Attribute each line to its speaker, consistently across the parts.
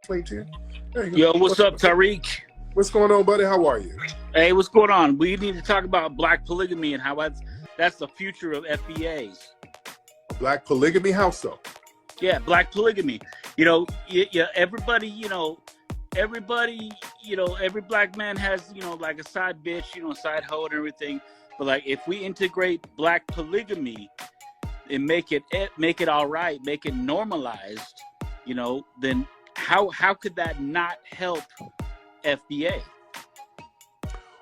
Speaker 1: Wait, here. There you go.
Speaker 2: Yo, what's up, Tariq?
Speaker 1: What's going on, buddy? How are you?
Speaker 2: Hey, what's going on? We need to talk about black polygamy and how that's the future of FBAs.
Speaker 1: Black polygamy? How so?
Speaker 2: Yeah, black polygamy. Everybody, every black man has, like a side bitch, side hoe and everything. But like, if we integrate black polygamy and make it all right, make it normalized, then how could that not help FBA?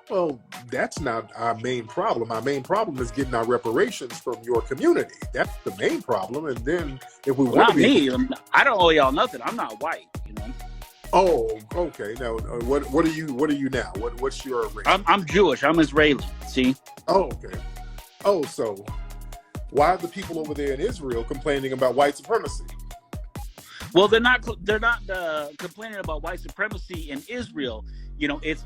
Speaker 1: Well, that's not our main problem. Our main problem is getting our reparations from your community. That's the main problem. And then if we want to be...
Speaker 2: Not me. I don't owe y'all nothing. I'm not white,
Speaker 1: Oh, okay. Now, what are you now? What's your race?
Speaker 2: I'm Jewish. I'm Israeli. See?
Speaker 1: Oh, okay. Oh, so why are the people over there in Israel complaining about white supremacy?
Speaker 2: Well, they're not complaining about white supremacy in Israel.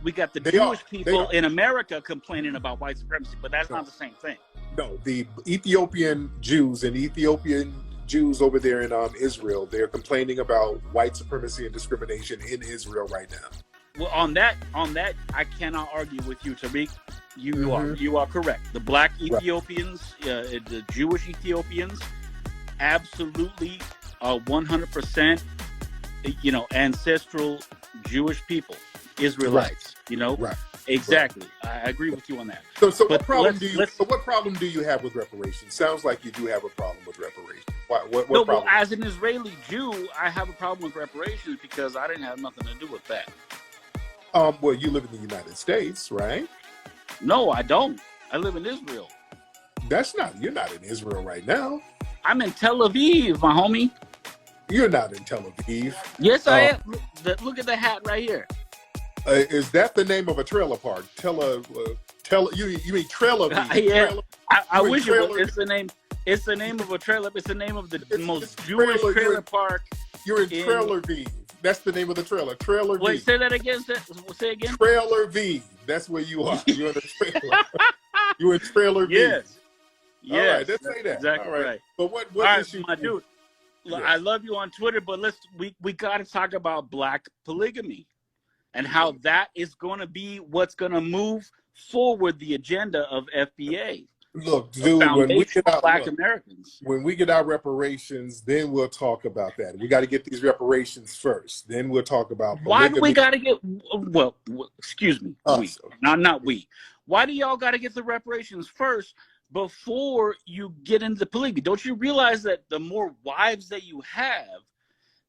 Speaker 2: We got the Jewish people in America complaining about white supremacy, but that's not the same thing. No,
Speaker 1: the Ethiopian Jews and Ethiopian Jews over there in Israel, they're complaining about white supremacy and discrimination in Israel right now.
Speaker 2: Well, on that, I cannot argue with you, Tariq. You are correct. The black Ethiopians, the Jewish Ethiopians, absolutely 100%, ancestral Jewish people, Israelites.
Speaker 1: Right.
Speaker 2: Exactly. Right. I agree with you on that.
Speaker 1: So what problem do you have with reparations? Sounds like you do have a problem with reparations. What problem?
Speaker 2: Well, as an Israeli Jew, I have a problem with reparations because I didn't have nothing to do with that.
Speaker 1: Well, you live in the United States, right?
Speaker 2: No, I don't. I live in Israel.
Speaker 1: You're not in Israel right now.
Speaker 2: I'm in Tel Aviv, my homie.
Speaker 1: You're not in Tel Aviv.
Speaker 2: Yes, I am. Look at the hat right here.
Speaker 1: Is that the name of a trailer park? You mean Trailer?
Speaker 2: Yeah. I wish it was. It's the name. It's the name of a trailer. It's the name of the most Jewish trailer park.
Speaker 1: You're in Trailer V. That's the name of the trailer. Trailer V.
Speaker 2: Wait, say that again. Say again.
Speaker 1: Trailer V. That's where you are. You're in a trailer. You're in Trailer V.
Speaker 2: Yes.
Speaker 1: All right, let's say that.
Speaker 2: Exactly
Speaker 1: all
Speaker 2: right.
Speaker 1: But what issue?
Speaker 2: My dude. Yes. I love you on Twitter, but we got to talk about black polygamy and how that is going to be what's going to move forward the agenda of FBA.
Speaker 1: Look, dude, when we get our reparations, then we'll talk about that. We got to get these reparations first. Then we'll talk about polygamy.
Speaker 2: Why do we got to get? Well, excuse me, not we. Why do y'all got to get the reparations first before you get into polygamy? Don't you realize that the more wives that you have,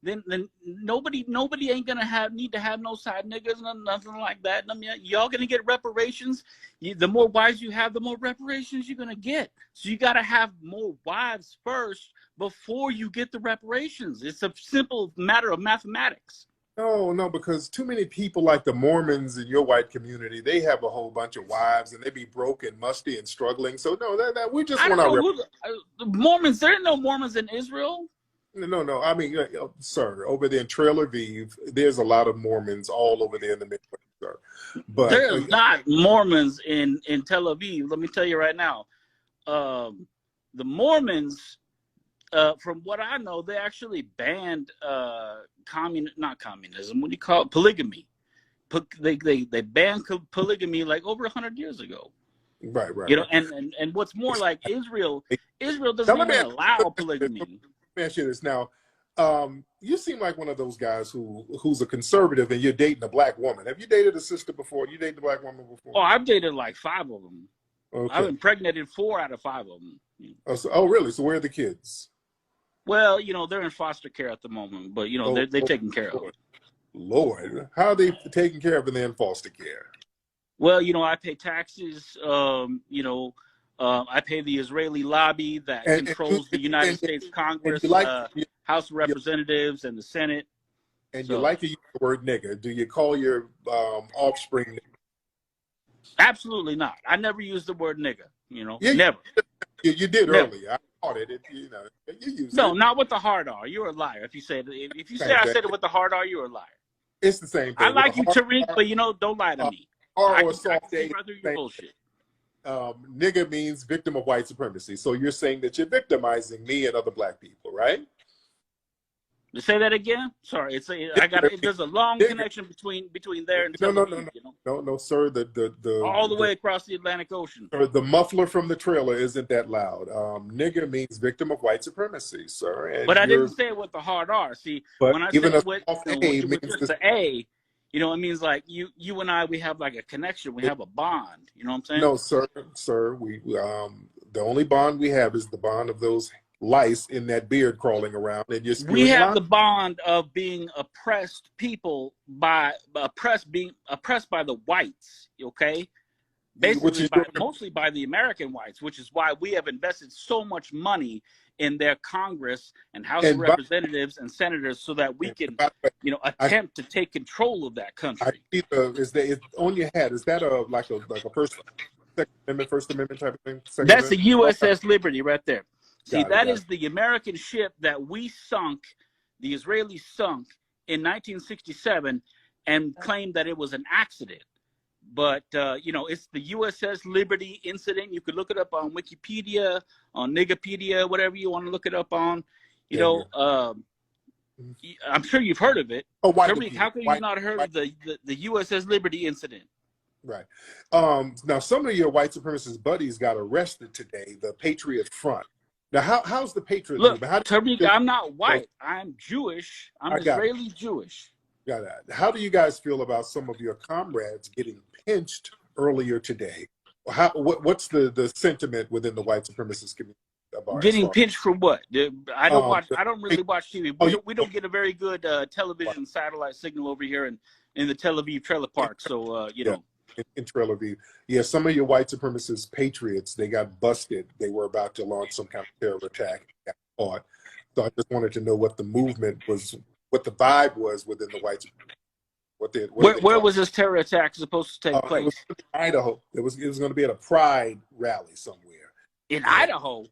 Speaker 2: then nobody ain't gonna need to have no side niggas and nothing like that. I mean, y'all gonna get reparations. The more wives you have, the more reparations you're gonna get. So you gotta have more wives first before you get the reparations. It's a simple matter of mathematics.
Speaker 1: No, because too many people like the Mormons in your white community, they have a whole bunch of wives and they be broke and musty and struggling. So no, that we just want
Speaker 2: the Mormons. There are no Mormons in Israel.
Speaker 1: No. I mean, sir, over there in Trailer Viv, there's a lot of Mormons all over there in the Midwest, sir. But
Speaker 2: there's not Mormons in Tel Aviv. Let me tell you right now, the Mormons, from what I know, they actually banned not communism. What do you call it? Polygamy. They banned polygamy like over 100 years ago.
Speaker 1: Right.
Speaker 2: And what's more, like Israel doesn't even allow polygamy.
Speaker 1: Let me ask you this now. You seem like one of those guys who's a conservative and you're dating a black woman. Have you dated a sister before? You dated a black woman before?
Speaker 2: Oh, I've dated like 5 of them.
Speaker 1: Okay.
Speaker 2: I've impregnated 4 out of 5 of them.
Speaker 1: Oh, really? So where are the kids?
Speaker 2: Well, they're in foster care at the moment, but they're taken care of.
Speaker 1: Lord, how are they taken care of and they're in foster care?
Speaker 2: Well, I pay taxes. I pay the Israeli lobby that controls the United States Congress, House of Representatives, and the Senate.
Speaker 1: And you like to use the word nigga. Do you call your offspring nigga?
Speaker 2: Absolutely not. I never used the word nigga,
Speaker 1: Yeah,
Speaker 2: never.
Speaker 1: You did earlier. I caught it. You used
Speaker 2: No,
Speaker 1: it.
Speaker 2: not with the hard R. You're a liar. If you say I said it with the hard R, you're a liar.
Speaker 1: It's the same thing.
Speaker 2: I like you, Tariq, but don't lie to me.
Speaker 1: Or soft dating.
Speaker 2: Bullshit.
Speaker 1: Nigga means victim of white supremacy. So you're saying that you're victimizing me and other black people, right?
Speaker 2: Say that again. Sorry, there's a long connection between there and Tel Aviv.
Speaker 1: No, sir.
Speaker 2: All the way across the Atlantic Ocean.
Speaker 1: The muffler from the trailer isn't that loud. Nigger means victim of white supremacy, sir. And
Speaker 2: but I didn't say it with the hard R. See, when I say it with just the A, it means like you and I, we have like a connection. We have a bond. You know what I'm saying?
Speaker 1: No, sir. We the only bond we have is the bond of those lice in that beard crawling around, and
Speaker 2: we have the bond of being oppressed people being oppressed by the whites, okay, basically mostly by the American whites, which is why we have invested so much money in their Congress and House of Representatives and senators so that we can attempt to take control of that country.
Speaker 1: On your head, is that like a First Amendment type of thing?
Speaker 2: That's the USS Liberty right there. See, that is the American ship that we sunk, the Israelis sunk in 1967 and claimed that it was an accident. But, it's the USS Liberty incident. You could look it up on Wikipedia, on Niggerpedia, whatever you want to look it up on. I'm sure you've heard of it.
Speaker 1: Oh,
Speaker 2: Tariq, how could you not have heard of the USS Liberty incident?
Speaker 1: Right. Now, some of your white supremacist buddies got arrested today, the Patriot Front. Now, how's the Patriot?
Speaker 2: Look, Tariq, I'm not white. I'm Jewish. I'm Israeli Jewish.
Speaker 1: Got that. How do you guys feel about some of your comrades getting pinched earlier today? What's the sentiment within the white supremacist community?
Speaker 2: Getting pinched for what? I don't really watch TV. We don't get a very good television satellite signal over here in the Tel Aviv trailer park. So
Speaker 1: in Trailor, yeah, some of your white supremacist patriots, they got busted. They were about to launch some kind of terror attack. Got caught. So I just wanted to know what the movement was, what the vibe was within the white. Where
Speaker 2: was this terror attack supposed to take place?
Speaker 1: It was in Idaho. It was going to be at a pride rally somewhere.
Speaker 2: In Idaho?